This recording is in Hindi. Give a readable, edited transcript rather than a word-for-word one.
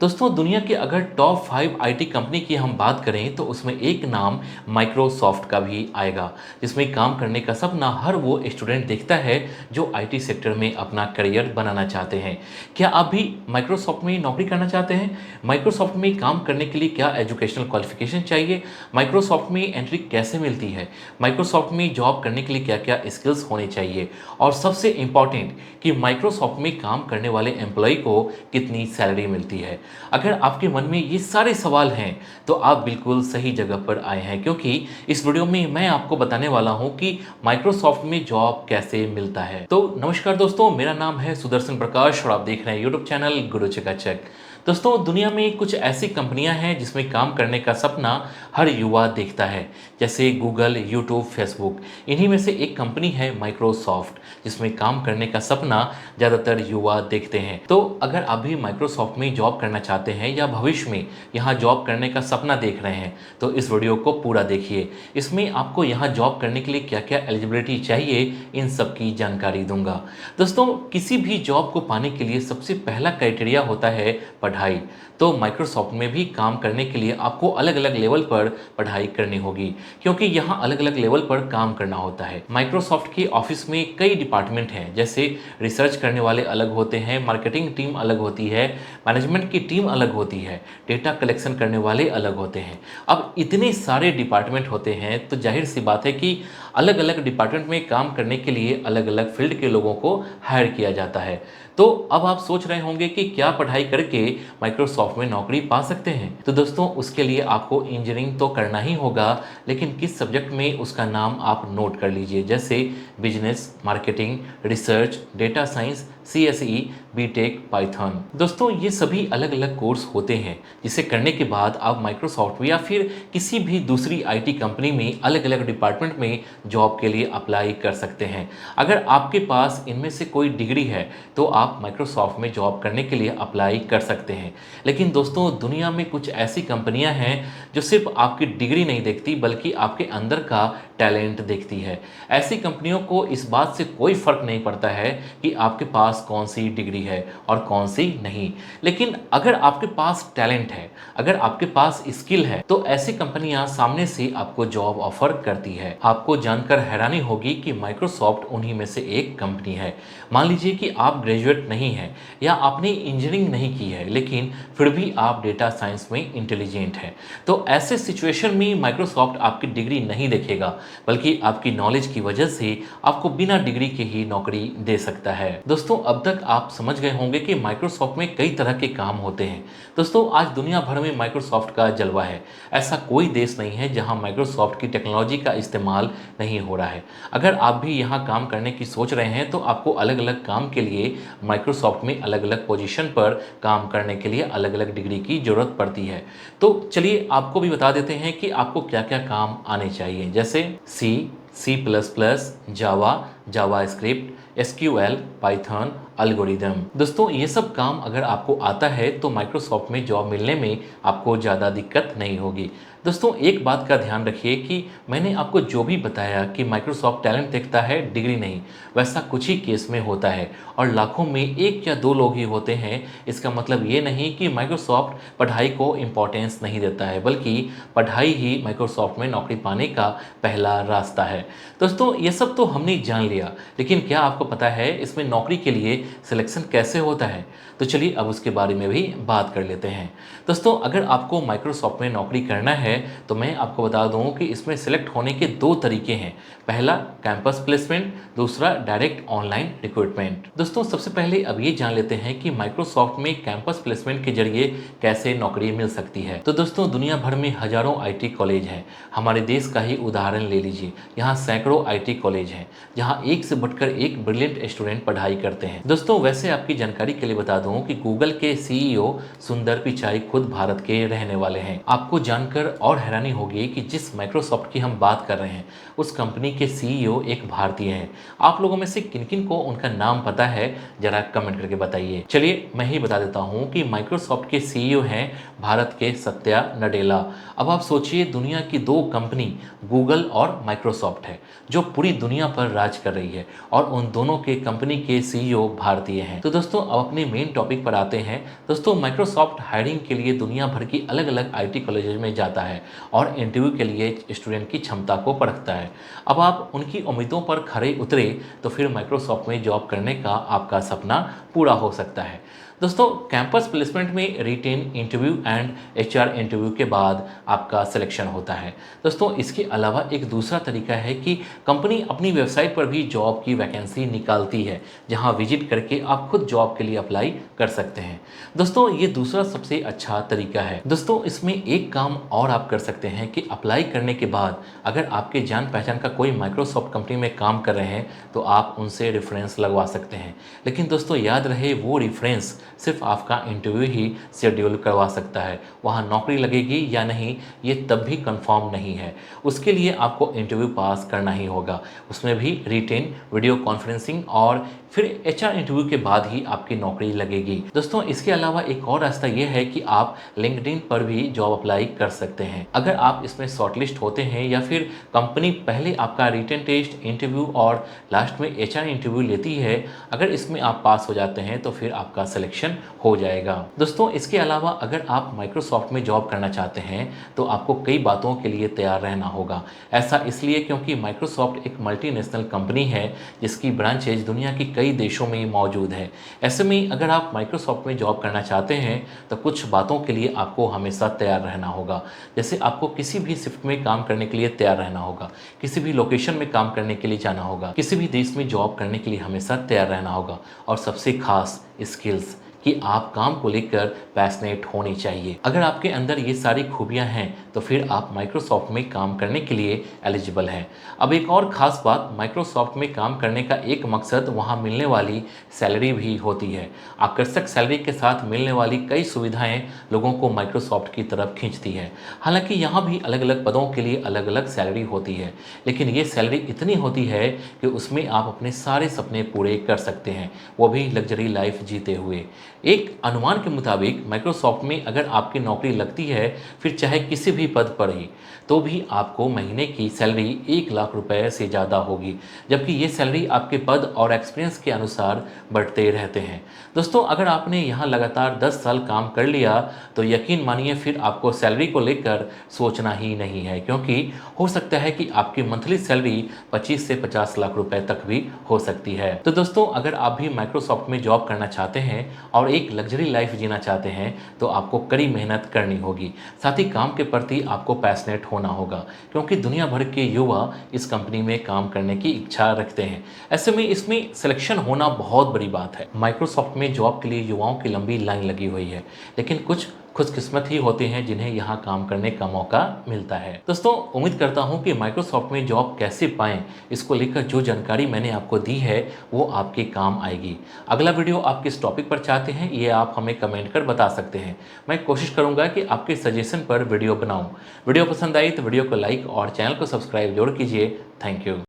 दोस्तों दुनिया के अगर टॉप 5 आईटी कंपनी की हम बात करें तो उसमें एक नाम माइक्रोसॉफ्ट का भी आएगा, जिसमें काम करने का सपना हर वो स्टूडेंट देखता है जो आईटी सेक्टर में अपना करियर बनाना चाहते हैं। क्या आप भी माइक्रोसॉफ्ट में नौकरी करना चाहते हैं? माइक्रोसॉफ्ट में काम करने के लिए क्या एजुकेशनल क्वालिफिकेशन चाहिए? माइक्रोसॉफ्ट में एंट्री कैसे मिलती है? माइक्रोसॉफ्ट में जॉब करने के लिए क्या क्या स्किल्स होने चाहिए? और सबसे इम्पॉर्टेंट कि माइक्रोसॉफ्ट में काम करने वाले एम्प्लॉय को कितनी सैलरी मिलती है। अगर आपके मन में ये सारे सवाल हैं तो आप बिल्कुल सही जगह पर आए हैं, क्योंकि इस वीडियो में मैं आपको बताने वाला हूं कि माइक्रोसॉफ्ट में जॉब कैसे मिलता है। तो नमस्कार दोस्तों, मेरा नाम है सुदर्शन प्रकाश और आप देख रहे हैं यूट्यूब चैनल गुरु चकाचक। दोस्तों दुनिया में कुछ ऐसी कंपनियां हैं जिसमें काम करने का सपना हर युवा देखता है, जैसे गूगल, यूट्यूब, फेसबुक। इन्हीं में से एक कंपनी है माइक्रोसॉफ्ट, जिसमें काम करने का सपना ज़्यादातर युवा देखते हैं। तो अगर आप भी माइक्रोसॉफ्ट में जॉब करना चाहते हैं या भविष्य में यहाँ जॉब करने का सपना देख रहे हैं तो इस वीडियो को पूरा देखिए। इसमें आपको यहाँ जॉब करने के लिए क्या क्या एलिजिबिलिटी चाहिए, इन सब की जानकारी दूंगा। दोस्तों किसी भी जॉब को पाने के लिए सबसे पहला क्राइटेरिया होता है पढ़ाई। तो माइक्रोसॉफ्ट में भी काम करने के लिए आपको अलग अलग लेवल पर पढ़ाई करनी होगी, क्योंकि यहाँ अलग अलग लेवल पर काम करना होता है। माइक्रोसॉफ्ट के ऑफिस में कई डिपार्टमेंट हैं, जैसे रिसर्च करने वाले अलग होते हैं, मार्केटिंग टीम अलग होती है, मैनेजमेंट की टीम अलग होती है, डेटा कलेक्शन करने वाले अलग होते हैं। अब इतने सारे डिपार्टमेंट होते हैं तो जाहिर सी बात है कि अलग अलग डिपार्टमेंट में काम करने के लिए अलग अलग फील्ड के लोगों को हायर किया जाता है। तो अब आप सोच रहे होंगे कि क्या पढ़ाई करके माइक्रोसॉफ्ट में नौकरी पा सकते हैं? तो दोस्तों उसके लिए आपको इंजीनियरिंग तो करना ही होगा, लेकिन किस सब्जेक्ट में उसका नाम आप नोट कर लीजिए, जैसे business, marketing, research, data science, CSE, BTech, Python. दोस्तों ये सभी अलग अलग कोर्स होते हैं जिसे करने के बाद आप माइक्रोसॉफ्ट या फिर किसी भी दूसरी आईटी कंपनी में अलग अलग डिपार्टमेंट में जॉब के लिए अप्लाई कर सकते हैं। अगर आपके पास इनमें से कोई डिग्री है तो आप माइक्रोसॉफ्ट में जॉब करने के लिए अप्लाई कर सकते हैं। लेकिन दोस्तों दुनिया में कुछ ऐसी कंपनियां हैं जो सिर्फ आपकी डिग्री नहीं देखती बल्कि आपके अंदर का टैलेंट देखती है। ऐसी कंपनियों को इस बात से कोई फर्क नहीं पड़ता है कि आपके पास कौन सी डिग्री है और कौन सी नहीं। लेकिन अगर आपके पास टैलेंट है, अगर आपके पास स्किल है, तो ऐसी कंपनियां सामने से आपको जॉब ऑफर करती है। आपको जानकर हैरानी होगी कि माइक्रोसॉफ्ट उन्हीं में से एक कंपनी है। मान लीजिए कि आप ग्रेजुएट नहीं हैं या आपने इंजीनियरिंग नहीं की है, लेकिन फिर भी आप डेटा साइंस में इंटेलिजेंट हैं। तो ऐसे सिचुएशन में माइक्रोसॉफ्ट आपकी डिग्री नहीं देखेगा, बल्कि आपकी नॉलेज की वजह से आपको बिना डिग्री के ही नौकरी दे सकता है। दोस्तों अब तक आप समझ गए होंगे कि माइक्रोसॉफ्ट में कई तरह के काम होते हैं। दोस्तों आज दुनिया भर में माइक्रोसॉफ्ट का जलवा है। ऐसा कोई देश नहीं है जहां माइक्रोसॉफ्ट की टेक्नोलॉजी का इस्तेमाल नहीं हो रहा है। अगर आप भी यहां काम करने की सोच रहे हैं तो आपको अलग अलग काम के लिए माइक्रोसॉफ्ट में अलग अलग पोजीशन पर काम करने के लिए अलग अलग डिग्री की जरूरत पड़ती है। तो चलिए आपको भी बता देते हैं कि आपको क्या क्या काम आने चाहिए, जैसे C++, जावा, जावास्क्रिप्ट, SQL, पाइथन, एल्गोरिदम। दोस्तों ये सब काम अगर आपको आता है तो माइक्रोसॉफ्ट में जॉब मिलने में आपको ज़्यादा दिक्कत नहीं होगी। दोस्तों एक बात का ध्यान रखिए कि मैंने आपको जो भी बताया कि माइक्रोसॉफ्ट टैलेंट देखता है, डिग्री नहीं, वैसा कुछ ही केस में होता है और लाखों में एक या दो लोग ही होते हैं। इसका मतलब ये नहीं कि माइक्रोसॉफ्ट पढ़ाई को इम्पोर्टेंस नहीं देता है, बल्कि पढ़ाई ही माइक्रोसॉफ्ट में नौकरी पाने का पहला रास्ता है। दोस्तों ये सब तो हमने जान लिया, लेकिन क्या आपको पता है इसमें नौकरी के लिए सिलेक्शन कैसे होता है? तो चलिए अब उसके बारे में भी बात कर लेते हैं। दोस्तों अगर आपको माइक्रोसॉफ्ट में नौकरी करना है तो मैं आपको बता दूं कि इसमें सिलेक्ट होने के दो तरीके हैं। पहला कैंपस प्लेसमेंट, दूसरा डायरेक्ट ऑनलाइन रिक्रूटमेंट। दोस्तों सबसे पहले अब ये जान लेते हैं कि माइक्रोसॉफ्ट में कैंपस प्लेसमेंट के जरिए कैसे नौकरी मिल सकती है। तो दोस्तों दुनिया भर में हजारों IT कॉलेज हैं। हमारे देश का ही उदाहरण ले लीजिए, यहाँ सैकड़ों IT कॉलेज हैं जहाँ एक से बढ़कर एक ब्रिलियंट स्टूडेंट पढ़ाई करते हैं। दोस्तों वैसे आपकी जानकारी के लिए बता दूं कि गूगल के CEO सुंदर पिचाई खुद भारत के रहने वाले हैं। आपको जानकर और हैरानी होगी कि जिस माइक्रोसॉफ्ट की हम बात कर रहे हैं उस कंपनी के CEO एक भारतीय हैं। आप लोगों में से किन किन को उनका नाम पता है, जरा कमेंट करके बताइए। चलिए मैं ही बता देता हूं कि माइक्रोसॉफ्ट के CEO हैं भारत के सत्या नडेला। अब आप सोचिए दुनिया की दो कंपनी गूगल और माइक्रोसॉफ्ट है जो पूरी दुनिया पर राज कर रही है, और उन दोनों के कंपनी के CEO भारतीय हैं। तो दोस्तों अब अपने मेन टॉपिक पर आते हैं। दोस्तों माइक्रोसॉफ्ट हायरिंग के लिए दुनिया भर की अलग-अलग आईटी कॉलेजेस में जाता है और इंटरव्यू के लिए स्टूडेंट की क्षमता को परखता है। अब आप उनकी उम्मीदों पर खरे उतरे तो फिर माइक्रोसॉफ्ट में जॉब करने का आपका सपना पूरा हो सकता है। दोस्तों कैंपस प्लेसमेंट में written interview and HR interview के बाद आपका सिलेक्शन होता है। दोस्तों इसके अलावा एक दूसरा तरीका है कि कंपनी अपनी वेबसाइट पर भी जॉब की वैकेंसी निकालती है, जहां विजिट करके आप खुद जॉब के लिए अप्लाई कर सकते हैं। दोस्तों ये दूसरा सबसे अच्छा तरीका है। दोस्तों इसमें एक काम और आप कर सकते हैं कि अप्लाई करने के बाद अगर आपके जान पहचान का कोई माइक्रोसॉफ्ट कंपनी में काम कर रहे हैं तो आप उनसे रेफरेंस लगवा सकते हैं। लेकिन दोस्तों याद रहे वो रेफरेंस सिर्फ आपका इंटरव्यू ही शेड्यूल करवा सकता है, वहाँ नौकरी लगेगी या नहीं ये तब भी कंफर्म नहीं है। उसके लिए आपको इंटरव्यू पास करना ही होगा, उसमें भी रिटेन वीडियो कॉन्फ्रेंसिंग और फिर एचआर इंटरव्यू के बाद ही आपकी नौकरी लगेगी। दोस्तों इसके अलावा एक और रास्ता ये है कि आप लिंक्डइन पर भी जॉब अप्लाई कर सकते हैं। अगर आप इसमें शॉर्टलिस्ट होते हैं या फिर कंपनी पहले आपका रिटन टेस्ट, इंटरव्यू और लास्ट में एचआर इंटरव्यू लेती है, अगर इसमें आप पास हो जाते हैं तो फिर आपका सिलेक्शन हो जाएगा। दोस्तों इसके अलावा अगर आप माइक्रोसॉफ्ट में जॉब करना चाहते हैं तो आपको कई बातों के लिए तैयार रहना होगा। ऐसा इसलिए क्योंकि माइक्रोसॉफ्ट एक मल्टीनेशनल कंपनी है जिसकी ब्रांचेज दुनिया की कई देशों में मौजूद है। ऐसे में अगर आप माइक्रोसॉफ्ट में जॉब करना चाहते हैं तो कुछ बातों के लिए आपको हमेशा तैयार रहना होगा। जैसे आपको किसी भी शिफ्ट में काम करने के लिए तैयार रहना होगा, किसी भी लोकेशन में काम करने के लिए जाना होगा, किसी भी देश में जॉब करने के लिए हमेशा तैयार रहना होगा और सबसे खास स्किल्स कि आप काम को लेकर पैशनेट होनी चाहिए। अगर आपके अंदर ये सारी खूबियां हैं तो फिर आप माइक्रोसॉफ्ट में काम करने के लिए एलिजिबल हैं। अब एक और ख़ास बात, माइक्रोसॉफ्ट में काम करने का एक मकसद वहां मिलने वाली सैलरी भी होती है। आकर्षक सैलरी के साथ मिलने वाली कई सुविधाएं लोगों को माइक्रोसॉफ्ट की तरफ खींचती है। हालांकि यहाँ भी अलग अलग पदों के लिए अलग अलग सैलरी होती है, लेकिन ये सैलरी इतनी होती है कि उसमें आप अपने सारे सपने पूरे कर सकते हैं, वो भी लग्जरी लाइफ जीते हुए। एक अनुमान के मुताबिक माइक्रोसॉफ्ट में अगर आपकी नौकरी लगती है, फिर चाहे किसी भी पद पर ही, तो भी आपको महीने की सैलरी 1 लाख रुपए से ज़्यादा होगी, जबकि ये सैलरी आपके पद और एक्सपीरियंस के अनुसार बढ़ते रहते हैं। दोस्तों अगर आपने यहाँ लगातार 10 साल काम कर लिया तो यकीन मानिए फिर आपको सैलरी को लेकर सोचना ही नहीं है, क्योंकि हो सकता है कि आपकी मंथली सैलरी 25 से 50 लाख रुपए तक भी हो सकती है। तो दोस्तों अगर आप भी माइक्रोसॉफ्ट में जॉब करना चाहते हैं और एक लग्जरी लाइफ जीना चाहते हैं तो आपको कड़ी मेहनत करनी होगी। साथ ही काम के प्रति आपको पैशनेट होना होगा, क्योंकि दुनिया भर के युवा इस कंपनी में काम करने की इच्छा रखते हैं। ऐसे में इसमें सिलेक्शन होना बहुत बड़ी बात है। माइक्रोसॉफ्ट में जॉब के लिए युवाओं की लंबी लाइन लगी हुई है, लेकिन कुछ खुशकिस्मत ही होते हैं जिन्हें यहाँ काम करने का मौका मिलता है। दोस्तों उम्मीद करता हूँ कि माइक्रोसॉफ्ट में जॉब कैसे पाएं, इसको लेकर जो जानकारी मैंने आपको दी है वो आपके काम आएगी। अगला वीडियो आप किस टॉपिक पर चाहते हैं ये आप हमें कमेंट कर बता सकते हैं। मैं कोशिश करूँगा कि आपके सजेशन पर वीडियो बनाऊँ। वीडियो पसंद आई तो वीडियो को लाइक और चैनल को सब्सक्राइब जरूर कीजिए। Thank you.